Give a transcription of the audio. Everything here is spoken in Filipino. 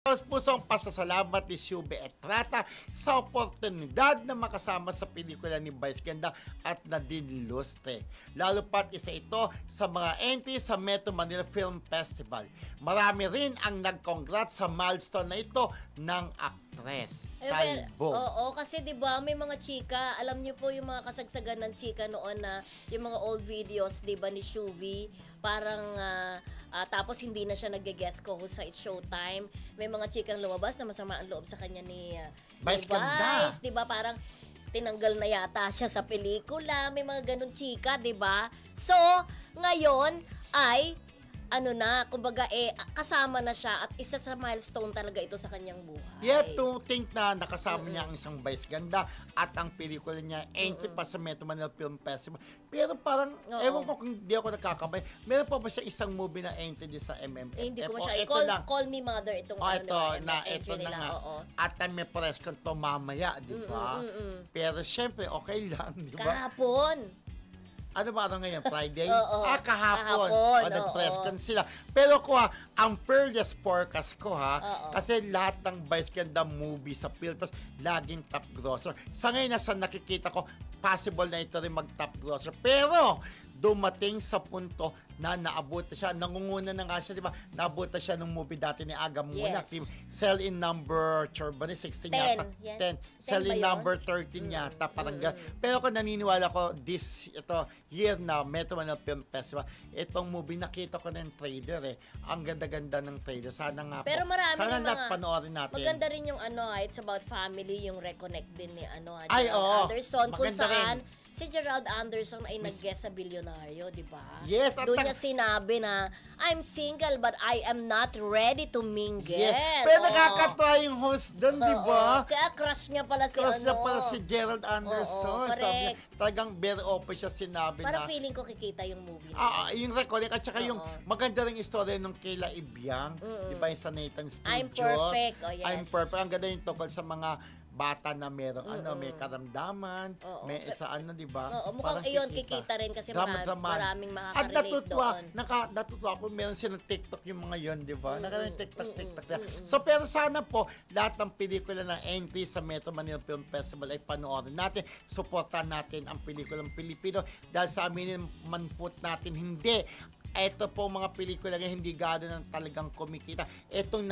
Taos pusong pasasalamat ni Shubi Estrada sa oportunidad na makasama sa pelikula ni Vice Ganda at Nadine Lustre. Lalo pat isa ito sa mga entry sa Metro Manila Film Festival. Marami rin ang nag-congrats sa milestone na ito ng actress. Talbog. Oo, kasi 'di ba may mga chika, alam niyo po yung mga kasagsagan ng chika noon na yung mga old videos 'di ba ni Shubi, parang tapos hindi na siya nagge-guest co-host sa It's Showtime. May mga chikang lumabas na masama ang loob sa kanya ni Vice Ganda. 'di ba? Parang tinanggal na yata siya sa pelikula, may mga ganun chika, 'di ba? So, ngayon ay kumbaga kasama na siya at isa sa milestone talaga ito sa kanyang buhay. You have to think na nakasama niya ang isang Vice Ganda at ang pelikula niya entry pa sa Metro Manila Film Festival. Pero parang, ewan ko kung di ako nagkakamay, meron pa ba siya isang movie na entry din sa MMFF? Hindi ko siya. Ito lang. Call Me Mother itong ito na entry nila. nga. Oo. At may press con to mamaya, di ba? Pero syempre, okay lang, di ba? Kahapon. Ano ba ngayon? Friday? Oo. Kahapon. Kahapon, Nag-press oo. con sila. Pero ko ang fairest forecast ko Oo. kasi lahat ng Vice Ganda movie sa Philippines, laging top grosser. Sa ngayon, nasa nakikita ko, possible na ito rin mag-top grosser. Pero, dumating sa punto na naabot na siya. Nangunguna na nga siya, di ba? Naabot na siya ng movie dati ni Aga Muna. Yes. Sell in number, 16 10, yata. yan. 10. Sell 10 ba in yun? number 13 yata. Parang pero kung naniniwala ko, ito year na Metro Manila Film Festival, itong movie, nakita ko ng trailer Ang ganda-ganda ng trailer. Sana nga Pero po. marami Sana yung lahat panoorin natin. maganda rin yung it's about family, yung reconnect din ni Ay, oo. Gerald Anderson. Kung Maganda saan, rin. si Gerald Anderson ay nag-guest sa Bilyonaryo, di ba? Yes, at Doon niya sinabi na, I'm single but I am not ready to mingle. Yes. Pero Oo. nakakatawa yung host doon, di ba? Oo. Kaya crush niya pala si Close niya pala si Gerald Anderson. Oo, Sabi niya, correct. talagang very open siya sinabi Parang na. feeling ko kikita yung movie na. Yung recording at saka yung Oo. maganda ring istorya nung Kayla Ibiang, di ba yung sa Nathan Studios. I'm perfect. Oh, yes. I'm perfect. Ang ganda yung tungkol sa mga bata na merong may karamdaman, Oo. may di ba? Oo, mukhang Parang iyon kikita rin kasi maraming at makaka-relate doon. natutuwa kung meron silang TikTok yung mga yon, di ba? Nakaroon TikTok na. So, pero sana po, lahat ng pelikula na entry sa Metro Manila Film Festival ay panoorin natin. Suportahan natin ang pelikulang Pilipino dahil sa aminin man po natin, hindi. Ito po mga pelikula na hindi gano'n talagang kumikita. Itong